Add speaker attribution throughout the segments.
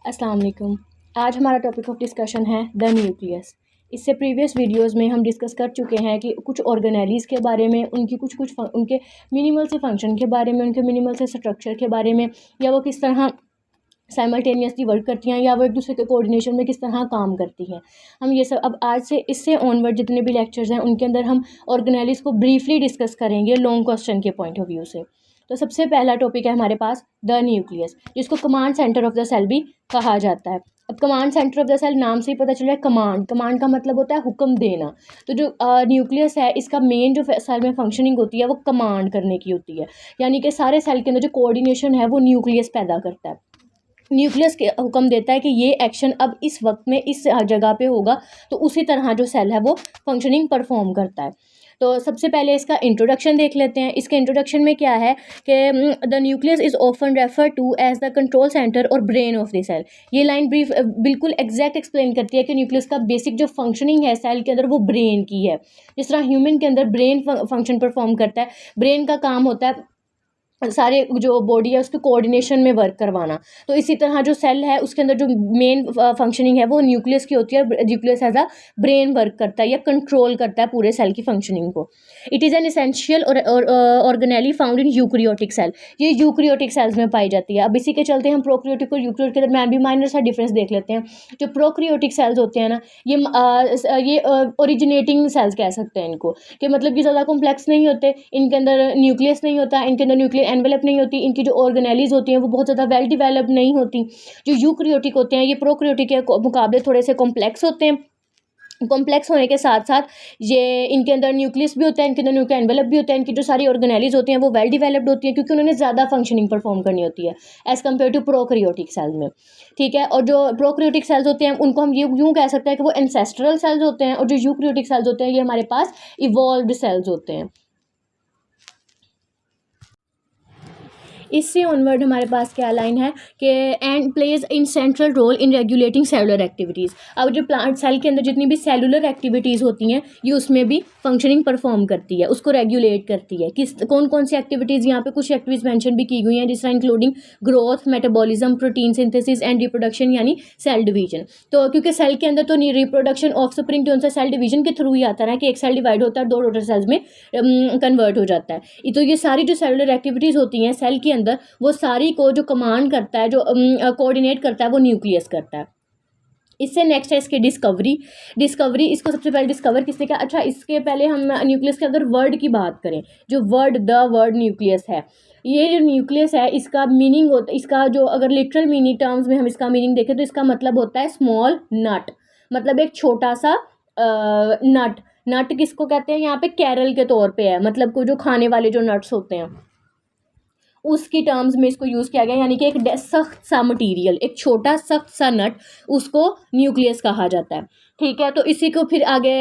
Speaker 1: अस्सलाम वालेकुम। आज हमारा टॉपिक ऑफ डिस्कशन है द न्यूक्लियस। इससे प्रीवियस वीडियोस में हम डिस्कस कर चुके हैं कि कुछ ऑर्गेनेलीज़ के बारे में, उनकी उनके मिनिमल से फंक्शन के बारे में, उनके मिनिमल से स्ट्रक्चर के बारे में, या वो किस तरह साइमल्टेनियसली वर्क करती हैं, या वो एक दूसरे के कोऑर्डिनेशन में किस तरह काम करती हैं। हम ये सब अब आज से इससे ऑनवर्ड जितने भी लेक्चर्स हैं उनके अंदर हम ऑर्गेनेलीज़ को ब्रीफली डिस्कस करेंगे लॉन्ग क्वेश्चन के पॉइंट ऑफ व्यू से। तो सबसे पहला टॉपिक है हमारे पास द न्यूक्लियस, जिसको command centre of the cell भी कहा जाता है। अब command centre of the cell नाम से ही पता चल रहा है, कमांड का मतलब होता है हुक्म देना। तो जो न्यूक्लियस है, इसका मेन जो सेल में फंक्शनिंग होती है वो कमांड करने की होती है, यानी कि सारे सेल के अंदर जो कोऑर्डिनेशन है वो न्यूक्लियस पैदा करता है। न्यूक्लियस के हुक्म देता है कि ये एक्शन अब इस वक्त में इस जगह पे होगा, तो उसी तरह जो सेल है वो फंक्शनिंग परफॉर्म करता है। तो सबसे पहले इसका इंट्रोडक्शन देख लेते हैं। इसके इंट्रोडक्शन में क्या है कि the nucleus is often refer to as the control centre और ब्रेन ऑफ द सेल। ये लाइन ब्रीफ बिल्कुल एग्जैक्ट एक्सप्लेन करती है कि न्यूक्लियस का बेसिक जो फंक्शनिंग है सेल के अंदर वो ब्रेन की है। जिस तरह ह्यूमन के अंदर ब्रेन फंक्शन परफॉर्म करता है, ब्रेन का काम होता है सारे जो बॉडी है उसके कोऑर्डिनेशन में वर्क करवाना, तो इसी तरह जो सेल है उसके अंदर जो मेन फंक्शनिंग है वो न्यूक्लियस की होती है। Nucleus as a brain work करता है या कंट्रोल करता है पूरे सेल की फंक्शनिंग को। इट इज़ एन इसेंशियल और organelle found in eukaryotic cell. ये यूक्रियोटिक सेल्स में पाई जाती है। अब इसी के चलते हम प्रोक्रियोटिक और यूक्रियोटिक के दरम्यान भी माइनर सा डिफरेंस देख लेते हैं। जो प्रोक्रियोटिक सेल्स होते हैं ना, ये ओरिजिनेटिंग सेल्स कह सकते हैं इनको, कि मतलब कि ज़्यादा कॉम्प्लेक्स नहीं होते, इनके अंदर न्यूक्लियस नहीं होता, इनके अंदर न्यूक्लियर एनवेलप नहीं होती, इनकी जो ऑर्गेनेलीज होती हैं वो बहुत ज़्यादा वेल डिवेलप्ड नहीं होती। जो यूक्रियोटिक होते हैं ये प्रोक्रियोटिक के मुकाबले थोड़े से कॉम्प्लेक्स होते हैं। कॉम्प्लेक्स होने के साथ साथ ये इनके अंदर न्यूक्लियस भी होता है, इनके अंदर न्यूक्लियर एनवेलप भी होता है, इनकी जो सारी ऑर्गेनेलीज होती हैं वो वेल डिवेलप्ड होती हैं, क्योंकि उन्होंने ज़्यादा फंक्शनिंग परफॉर्म करनी होती है as compare to prokaryotic cells में। ठीक है, और जो प्रोक्रियोटिक सेल्स होते हैं उनको हम यूँ कह सकते हैं कि वो एंसेस्ट्रल सेल्स होते हैं, और जो यूक्रियोटिक सेल्स होते हैं ये हमारे पास इवॉल्व्ड सेल्स होते हैं। इससे ऑनवर्ड हमारे पास क्या लाइन है कि and plays in central role in regulating cellular activities. अब जो प्लांट सेल के अंदर जितनी भी सेलुलर एक्टिविटीज़ होती हैं ये उसमें भी फंक्शनिंग परफॉर्म करती है, उसको रेगुलेट करती है। कौन कौन सी एक्टिविटीज़, यहाँ पे कुछ एक्टिविटीज़ मेंशन भी की गई हैं, जिस तरह including growth, metabolism, protein synthesis and reproduction, यानी सेल डिवीजन। तो क्योंकि सेल के अंदर तो रिप्रोडक्शन ऑफ स्प्रिंग जो उनसे सेल डिवीजन के थ्रू ही आता है ना, कि एक सेल डिवाइड होता है, 2 डॉटर सेल्स में कन्वर्ट हो जाता है। तो ये सारी जो सेलुलर एक्टिविटीज़ होती हैं सेल के अंदर, वो सारी को जो कमांड करता है, जो कोऑर्डिनेट करता है, वो न्यूक्लियस करता है। इससे नेक्स्ट है इसकी डिस्कवरी। इसको सबसे पहले डिस्कवर किसने किया? अच्छा, इसके पहले हम न्यूक्लियस के अगर वर्ड की बात करें, जो द वर्ड न्यूक्लियस है, ये जो न्यूक्लियस है इसका मीनिंग होता है, इसका जो अगर लिटरल मीनिंग टर्म्स में हम इसका मीनिंग देखें तो इसका मतलब होता है स्मॉल नट, मतलब एक छोटा सा नट किसको कहते हैं? यहाँ पे कैरल के तौर पे है, मतलब कोई जो खाने वाले जो नट्स होते हैं उसकी टर्म्स में इसको यूज़ किया गया, यानी कि एक सख्त सा मटेरियल, एक छोटा सख्त सा नट, उसको न्यूक्लियस कहा जाता है। ठीक है, तो इसी को फिर आगे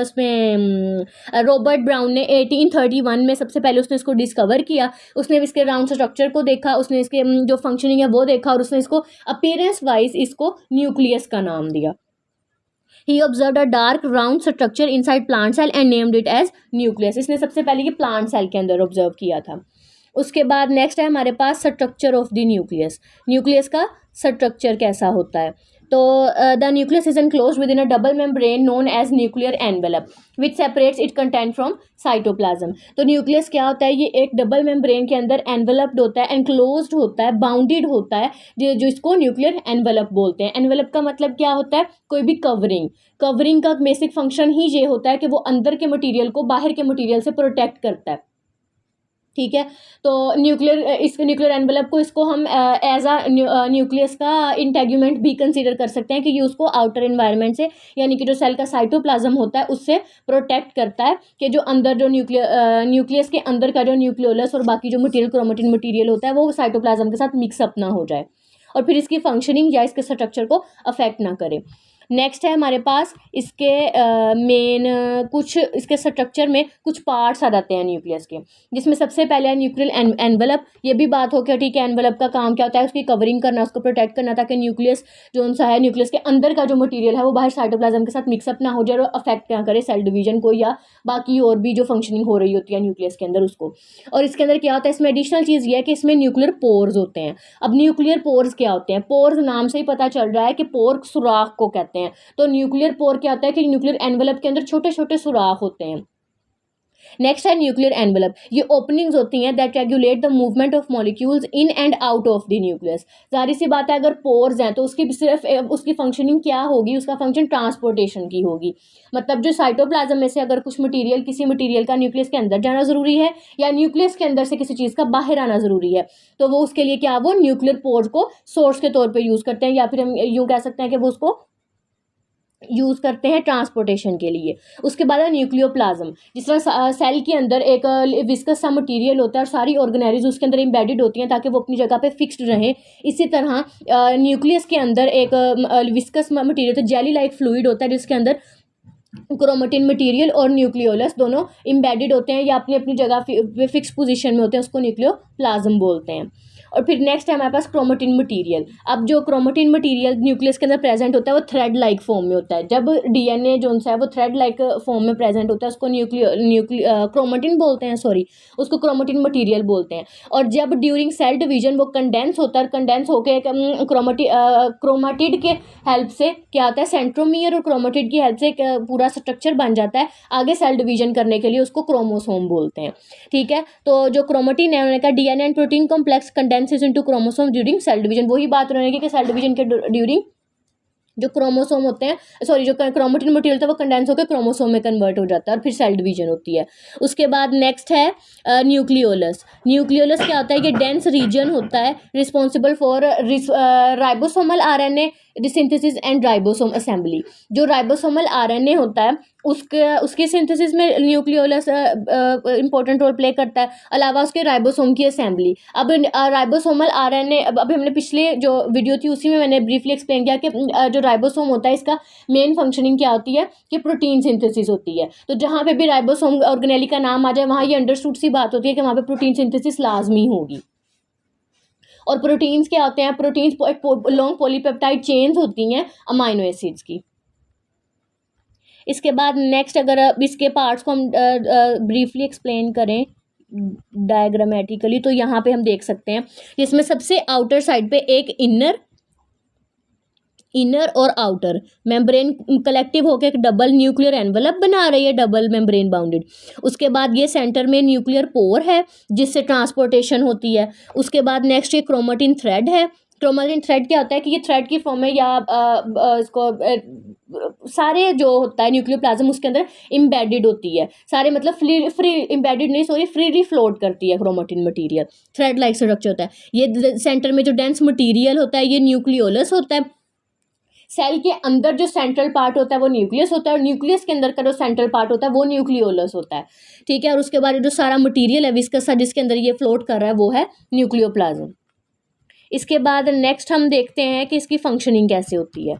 Speaker 1: इसमें रॉबर्ट ब्राउन ने 1831 में सबसे पहले उसने इसको डिस्कवर किया। उसने इसके राउंड स्ट्रक्चर को देखा, उसने इसके जो फंक्शनिंग है वो देखा, और उसने इसको अपीयरेंस वाइज इसको न्यूक्लियस का नाम दिया। He observed a dark round structure inside plant cell and named it as nucleus. इसने सबसे पहले ये प्लांट सेल के अंदर ऑब्जर्व किया था। उसके बाद नेक्स्ट है हमारे पास structure of the nucleus. Nucleus का स्ट्रक्चर कैसा होता है? तो the nucleus is enclosed within a double membrane known as nuclear envelope which separates it content from cytoplasm. तो न्यूक्लियस क्या होता है? ये एक डबल मेम्ब्रेन के अंदर एनवेलप्ड होता है, एनक्लोज्ड होता है, बाउंडेड होता है, जो इसको न्यूक्लियर एनवेलप बोलते हैं। एनवेलप का मतलब क्या होता है? कोई भी कवरिंग का बेसिक फंक्शन ही ये होता है कि वो अंदर के मटेरियल को बाहर के मटेरियल से प्रोटेक्ट करता है। ठीक है, तो न्यूक्लियर एनवेलप को इसको हम एज अ न्यूक्लियस का इंटेग्यूमेंट भी कंसीडर कर सकते हैं, कि ये उसको आउटर एनवायरनमेंट से, यानी कि जो सेल का साइटोप्लाज्म होता है उससे प्रोटेक्ट करता है, कि जो अंदर जो न्यूक्लियस के अंदर का जो न्यूक्लियोलस और बाकी जो मटेरियल, क्रोमेटिन मटेरियल होता है, वो साइटोप्लाज्म के साथ मिक्सअप ना हो जाए और फिर इसकी फंक्शनिंग या इसके स्ट्रक्चर को अफेक्ट ना करे। नेक्स्ट है हमारे पास इसके मेन कुछ इसके स्ट्रक्चर में कुछ पार्ट्स आ जाते हैं न्यूक्लियस के, जिसमें सबसे पहले है न्यूक्लियर एनवलप। ये भी बात हो गया, ठीक है, एनवलप का काम क्या होता है, उसकी कवरिंग करना, उसको प्रोटेक्ट करना, ताकि न्यूक्लियस जो सा है, न्यूक्लियस के अंदर का जो मटेरियल है वो बाहर साइटोप्लाज्म के साथ मिक्सअप ना हो जाए और अफेक्ट ना करे सेल डिवीजन को या बाकी और भी जो फंक्शनिंग हो रही होती है न्यूक्लियस के अंदर उसको। और इसके अंदर क्या होता है, इसमें एडिशनल चीज़ ये है कि इसमें न्यूक्लियर पोर्स होते हैं। अब न्यूक्लियर पोर्स क्या होते हैं, पोर्स नाम से ही पता चल रहा है कि पोर सुराख को कहते हैं। तो न्यूक्लियर पोर क्या होता है कि न्यूक्लियर एनवलप के अंदर छोटे छोटे सुराख होते हैं। नेक्स्ट है न्यूक्लियर एनवलप। ये ओपनिंग्स होती हैं that regulate the movement of molecules in and out of the nucleus. जाहिर सी बात है, अगर पोर्स हैं तो उसकी सिर्फ उसकी फंक्शनिंग क्या होगी, उसका फंक्शन ट्रांसपोर्टेशन की होगी। मतलब जो साइटोप्लाज्म में से अगर कुछ मटेरियल, किसी मटेरियल का न्यूक्लियस के अंदर जाना ज़रूरी है या न्यूक्लियस के अंदर से किसी चीज़ का बाहर आना ज़रूरी है, तो वो उसके लिए क्या, वो न्यूक्लियर पोर्स को सोर्स के तौर पर यूज़ करते हैं, या फिर हम यूँ कह सकते हैं कि वो उसको यूज़ करते हैं ट्रांसपोर्टेशन के लिए। उसके बाद है न्यूक्लियोप्लाज्म। जिस तरह सेल के अंदर एक विस्कस सा मटेरियल होता है और सारी ऑर्गेनेल्स उसके अंदर एम्बेडेड होती हैं ताकि वो अपनी जगह पे फिक्स्ड रहें, इसी तरह न्यूक्लियस के अंदर एक विस्कस मटेरियल होता है, जेली लाइक फ्लूइड होता है, जिसके अंदर क्रोमेटिन मटेरियल और न्यूक्लियोलस दोनों एम्बेडेड होते हैं या अपनी अपनी जगह फिक्स पोजीशन में होते हैं, उसको न्यूक्लियोप्लाज्म बोलते हैं। और फिर नेक्स्ट है हमारे पास क्रोमेटिन मटेरियल। अब जो क्रोमेटिन मटेरियल न्यूक्लियस के अंदर प्रेजेंट होता है वो थ्रेड लाइक फॉर्म में होता है। जब डीएनए जो है वो थ्रेड लाइक फॉर्म में प्रेजेंट होता है, उसको क्रोमेटिन बोलते हैं, सॉरी, उसको क्रोमेटिन मटेरियल बोलते हैं। और जब ड्यूरिंग सेल डिवीजन वो कंडेंस होता है, कंडेंस होकर एक क्रोमाटिड के हेल्प से क्या होता है, सेंट्रोमियर और क्रोमेटिड की हेल्प से एक पूरा स्ट्रक्चर बन जाता है आगे सेल डिवीजन करने के लिए, उसको क्रोमोसोम बोलते हैं। ठीक है, तो जो क्रोमेटिन है, उन्होंने कहा DNA and protein complex condenses into chromosome during cell division. वही बात रहेगी कि सेल डिवीजन के ड्यूरिंग जो क्रोमोसोम होते हैं, सॉरी, जो क्रोमेटिन मटेरियल था वो कंडेंस होकर क्रोमोसोम में कन्वर्ट हो जाता है और फिर सेल डिवीजन होती है। उसके बाद नेक्स्ट है न्यूक्लियोलस। न्यूक्लियोलस क्या होता है, ये डेंस रीजन होता है responsible for ribosomal RNA synthesis and ribosome assembly. जो राइबोसोमल आरएनए होता है उसके सिंथेसिस में न्यूक्लियोलस इंपॉर्टेंट रोल प्ले करता है, अलावा उसके राइबोसोम की असेंबली। अब राइबोसोमल आरएनए, अभी हमने पिछले जो वीडियो थी उसी में मैंने ब्रीफली एक्सप्लेन किया कि जो राइबोसोम होता है इसका मेन फंक्शनिंग क्या होती है कि प्रोटीन सिंथेसिस होती है। तो जहाँ पे भी राइबोसोम ऑर्गेनेली का नाम आ जाए वहाँ ये अंडरस्टूड सी बात होती है कि वहाँ पे प्रोटीन सिंथेसिस लाजमी होगी। और प्रोटीन्स क्या होते हैं, प्रोटीन्स लॉन्ग पॉलीपेप्टाइड चेन्स होती हैं अमाइनो एसिड्स की। इसके बाद नेक्स्ट, अगर इसके पार्ट्स को हम ब्रीफली एक्सप्लेन करें डायग्रामेटिकली, तो यहाँ पे हम देख सकते हैं जिसमें सबसे आउटर साइड पे एक इनर और आउटर मेम्ब्रेन कलेक्टिव होकर एक डबल न्यूक्लियर एनवलप बना रही है, डबल मेम्ब्रेन बाउंडेड। उसके बाद ये सेंटर में न्यूक्लियर पोर है जिससे ट्रांसपोर्टेशन होती है। उसके बाद नेक्स्ट ये क्रोमेटिन थ्रेड है। क्रोमेटिन थ्रेड क्या होता है कि ये थ्रेड की फॉर्म में या इसको सारे जो होता है न्यूक्लियोप्लाज्म उसके अंदर इम्बेडेड होती है, सारे मतलब फ्री इम्बेडेड नहीं, सॉरी, फ्रीली फ्लोट करती है chromatin material, thread like structure होता है। ये सेंटर में जो डेंस मटेरियल होता है ये न्यूक्लियोलस होता है। सेल के अंदर जो सेंट्रल पार्ट होता है वो न्यूक्लियस होता है और न्यूक्लियस के अंदर का जो सेंट्रल पार्ट होता है वो न्यूक्लियोलस होता है। ठीक है, और उसके बाद जो सारा मटेरियल है विस्कस सा जिसके अंदर ये फ्लोट कर रहा है वो है न्यूक्लियोप्लाज्म। इसके बाद नेक्स्ट हम देखते हैं कि इसकी फंक्शनिंग कैसे होती है।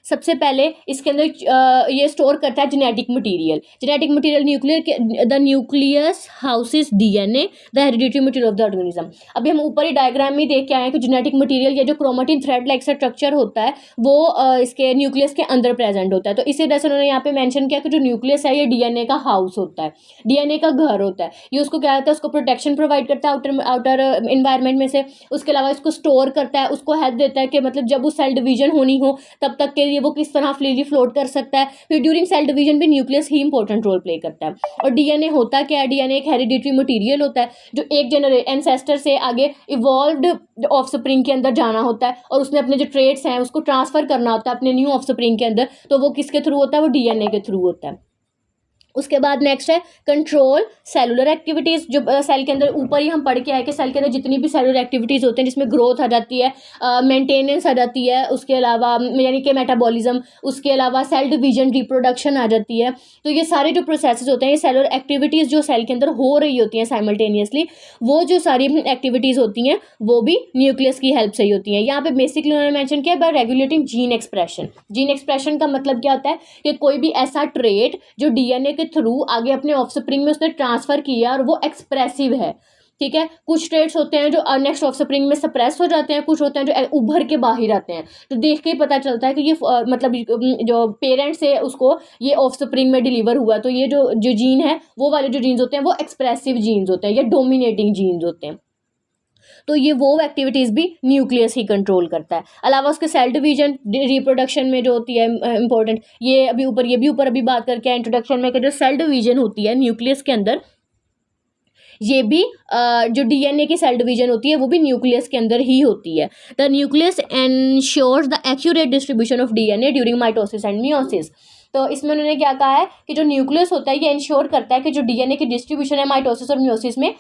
Speaker 1: सबसे पहले इसके अंदर ये स्टोर करता है genetic material. Genetic material the nucleus houses DNA the hereditary material of the organism. अभी हम ऊपर ही डायग्राम में देख के आए हैं कि जेनेटिक मटेरियल या जो क्रोमेटिन थ्रेड लाइक स्ट्रक्चर होता है वो इसके न्यूक्लियस के अंदर प्रेजेंट होता है। तो इसी तरह से उन्होंने यहाँ पे मेंशन किया कि जो न्यूक्लियस है ये डीएनए का हाउस होता है, डीएनए का घर होता है। ये उसको क्या होता है, उसको प्रोटेक्शन प्रोवाइड करता है आउटर इन्वायरमेंट में से। उसके अलावा इसको स्टोर करता है, उसको हेल्प देता है कि मतलब जब वो सेल डिवीजन होनी हो तब तक के वो किस तरह फ्रीली फ्लोट कर सकता है। फिर ड्यूरिंग सेल डिवीजन भी न्यूक्लियस ही इंपॉर्टेंट रोल प्ले करता है। और डीएनए होता क्या है, डीएनए एक हेरिडिटरी मटेरियल होता है जो एक एंसेस्टर से आगे इवॉल्व्ड ऑफस्प्रिंग के अंदर जाना होता है और उसने अपने जो ट्रेट्स हैं उसको ट्रांसफर करना होता है अपने न्यू ऑफस्प्रिंग के अंदर। तो वो किसके थ्रू होता है, वो डीएनए के थ्रू होता है। उसके बाद नेक्स्ट है कंट्रोल सेलुलर एक्टिविटीज़, जो सेल के अंदर ऊपर ही हम पढ़ के आए कि सेल के अंदर जितनी भी सेलुलर एक्टिविटीज़ होते हैं जिसमें ग्रोथ आ जाती है, मेंटेनेंस आ जाती है, उसके अलावा यानी कि मेटाबॉलिज्म, उसके अलावा सेल डिवीजन, रिप्रोडक्शन आ जाती है। तो ये सारे जो प्रोसेसेस होते हैं, ये सेलुलर एक्टिविटीज़ जो सेल के अंदर हो रही होती हैं साइमल्टेनियसली, वो जो सारी एक्टिविटीज़ होती हैं वो भी न्यूक्लियस की हेल्प से ही होती हैं। यहाँ पे बेसिकली उन्होंने मेंशन किया bye regulating gene expression. Gene expression का मतलब क्या होता है कि कोई भी ऐसा ट्रेट जो डीएनए के थ्रू आगे अपने ऑफस्प्रिंग में उसने ट्रांसफ़र किया और वो एक्सप्रेसिव है, ठीक है। कुछ ट्रेट्स होते हैं जो नेक्स्ट ऑफस्प्रिंग में सप्रेस हो जाते हैं, कुछ होते हैं जो उभर के बाहर आते हैं। तो देख के ही पता चलता है कि ये मतलब जो पेरेंट्स से उसको ये ऑफस्प्रिंग में डिलीवर हुआ, तो ये जो जो जीन है वो वाले जो जीन्स होते हैं वो एक्सप्रेसिव जीन्स होते हैं या डोमिनेटिंग जीन्स होते हैं। तो ये वो एक्टिविटीज़ भी न्यूक्लियस ही कंट्रोल करता है। अलावा उसके सेल डिवीजन, रिप्रोडक्शन में जो होती है इंपॉर्टेंट, ये भी ऊपर अभी बात करके आए इंट्रोडक्शन में कि जो सेल डिवीजन होती है न्यूक्लियस के अंदर, ये भी जो डीएनए की सेल डिवीजन होती है वो भी न्यूक्लियस के अंदर ही होती है। The nucleus ensures the accurate distribution of DNA during mitosis and meiosis. तो इसमें उन्होंने क्या कहा है कि जो न्यूक्लियस होता है ये इंश्योर करता है कि जो डीएनए की डिस्ट्रीब्यूशन है माइटोसिस और मियोसिस में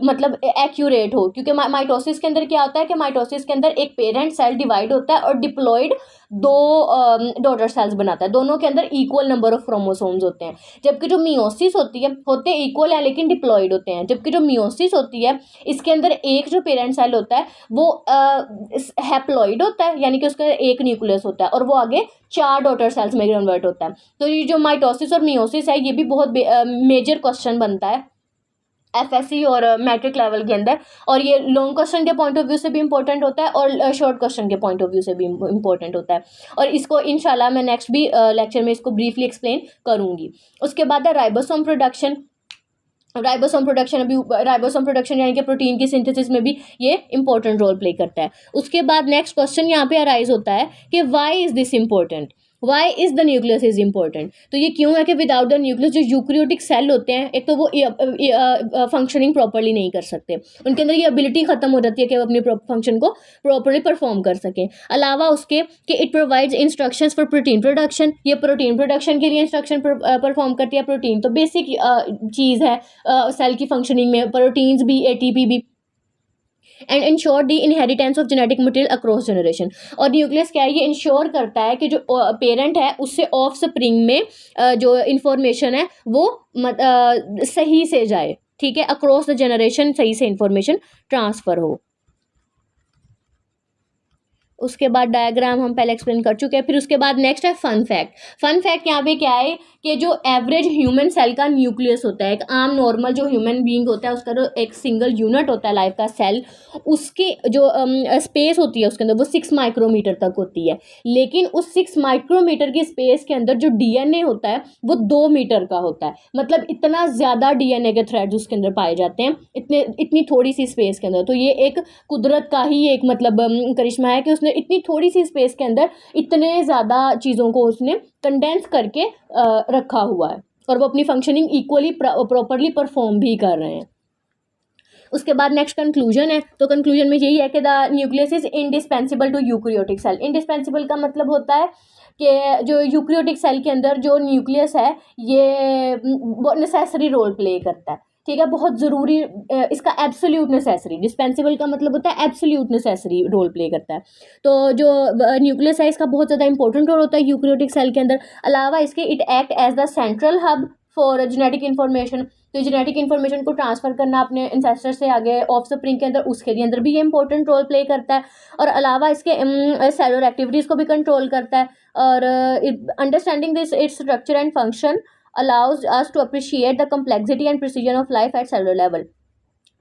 Speaker 1: मतलब एक्यूरेट हो, क्योंकि माइटोसिस के अंदर क्या होता है कि माइटोसिस के अंदर एक पेरेंट सेल डिवाइड होता है और डिप्लॉयड दो डॉटर सेल्स बनाता है, दोनों के अंदर इक्वल नंबर ऑफ क्रोमोसोम्स होते हैं। जबकि जो मियोसिस होती है, होते इक्वल है लेकिन डिप्लॉयड होते हैं। जबकि जो मियोसिस होती है इसके अंदर एक जो पेरेंट सेल होता है वो हैप्लॉइड होता है, यानी कि उसका एक न्यूक्लियस होता है और वो आगे 4 डॉटर सेल्स में कन्वर्ट होता है। तो ये जो माइटोसिस और मियोसिस है ये भी बहुत मेजर क्वेश्चन बनता है एफएससी और मैट्रिक लेवल के अंदर, और ये लॉन्ग क्वेश्चन के पॉइंट ऑफ व्यू से भी इंपॉर्टेंट होता है और शॉर्ट क्वेश्चन के पॉइंट ऑफ व्यू से भी इंपॉर्टेंट होता है। और इसको इंशाल्लाह मैं नेक्स्ट भी लेक्चर में इसको ब्रीफली एक्सप्लेन करूँगी। उसके बाद है राइबोसोम प्रोडक्शन। राइबोसोम प्रोडक्शन यानी कि प्रोटीन की सिंथेसिस में भी ये इंपॉर्टेंट रोल प्ले करता है। उसके बाद नेक्स्ट क्वेश्चन यहाँ पे अराइज होता है कि why is this important, why is the nucleus is important. तो ये क्यों है कि विदाउट द न्यूक्लियस जो यूक्रियोटिक सेल होते हैं, एक तो वो फंक्शनिंग प्रॉपरली नहीं कर सकते, उनके अंदर ये एबिलिटी खत्म हो जाती है कि वो अपने फंक्शन को प्रॉपरली परफॉर्म कर सकें। अलावा उसके कि it provides instructions for protein production, ये प्रोटीन प्रोडक्शन के लिए इंस्ट्रक्शन परफॉर्म करती है। प्रोटीन तो बेसिक चीज़ है सेल की फंक्शनिंग में, प्रोटीन्स भी, एटीपी भी, and ensure the inheritance of genetic material across generation. और न्यूक्लियस क्या है, ये इंश्योर करता है कि जो पेरेंट है उससे ऑफ स्प्रिंग में जो इंफॉर्मेशन है वो सही से जाए, ठीक है, अक्रॉस द जनरेशन सही से इंफॉर्मेशन ट्रांसफ़र हो। उसके बाद डायग्राम हम पहले एक्सप्लेन कर चुके हैं। फिर उसके बाद नेक्स्ट है फन फैक्ट। फन फैक्ट यहाँ पे क्या है कि जो एवरेज ह्यूमन सेल का न्यूक्लियस होता है, एक आम नॉर्मल जो ह्यूमन बीइंग होता है उसका जो एक सिंगल यूनिट होता है लाइफ का सेल, उसकी जो स्पेस होती है उसके अंदर वो 6 माइक्रोमीटर तक होती है। लेकिन उस 6 माइक्रोमीटर की स्पेस के अंदर जो डीएनए होता है वो 2 मीटर का होता है। मतलब इतना ज़्यादा डीएनए के थ्रेड्स उसके अंदर पाए जाते हैं इतनी थोड़ी सी स्पेस के अंदर। तो ये एक कुदरत का ही एक मतलब करिश्मा है कि उसने इतनी थोड़ी सी स्पेस के अंदर इतने ज़्यादा चीज़ों को उसने कंडेंस करके रखा हुआ है और वो अपनी फंक्शनिंग इक्वली प्रॉपरली परफॉर्म भी कर रहे हैं। उसके बाद नेक्स्ट कंक्लूजन है। तो कंक्लूजन में यही है कि the nucleus is indispensable to eukaryotic cell. Indispensable का मतलब होता है कि जो यूक्रियोटिक सेल के अंदर जो न्यूक्लियस है ये वो नेसेसरी रोल प्ले करता है, ठीक है, बहुत ज़रूरी, इसका एब्सोल्यूट नेसेसरी। डिस्पेंसिबल का मतलब होता है एब्सोल्यूट नेसेसरी रोल प्ले करता है। तो जो न्यूक्लियस है इसका बहुत ज़्यादा इंपॉर्टेंट रोल होता है यूक्रियोटिक सेल के अंदर। अलावा इसके it act as the central hub for genetic information. तो जेनेटिक इन्फॉर्मेशन को ट्रांसफ़र करना अपने इंसेस्टर से आगे ऑफ स्प्रिंग के अंदर, उसके अंदर भी ये इंपॉर्टेंट रोल प्ले करता है। और अलावा इसके सेलुलर एक्टिविटीज़ को भी कंट्रोल करता है। और understanding this its structure and function allows us to appreciate the complexity and precision of life at cellular level।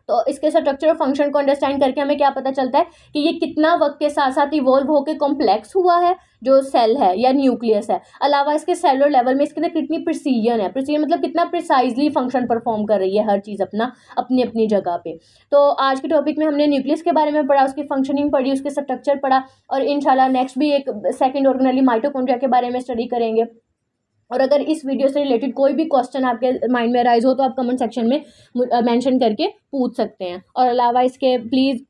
Speaker 1: तो इसके स्ट्रक्चर और फंक्शन को अंडरस्टैंड करके हमें क्या पता चलता है कि ये कितना वक्त के साथ साथ इवॉल्व होकर कॉम्प्लेक्स हुआ है जो सेल है या न्यूक्लियस है। अलावा इसके सेलुलर लेवल में इसके अंदर कितनी प्रिसीजन है, प्रिसीजन मतलब कितना प्रिसाइजली फंक्शन परफॉर्म कर रही है हर चीज़ अपनी अपनी जगह पे। तो आज के टॉपिक में हमने न्यूक्लियस के बारे में पढ़ा, उसकी फंक्शनिंग पढ़ी, उसके स्ट्रक्चर पढ़ा, और इंशाल्लाह नेक्स्ट भी एक सेकेंड ऑर्गेनेली माइटोकॉन्ड्रिया के बारे में स्टडी करेंगे। और अगर इस वीडियो से रिलेटेड कोई भी क्वेश्चन आपके माइंड में राइज हो तो आप कमेंट सेक्शन में मेंशन करके पूछ सकते हैं। और अलावा इसके please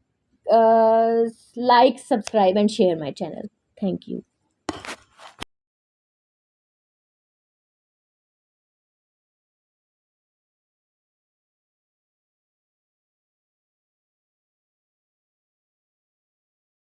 Speaker 1: like, subscribe and share my channel. Thank you.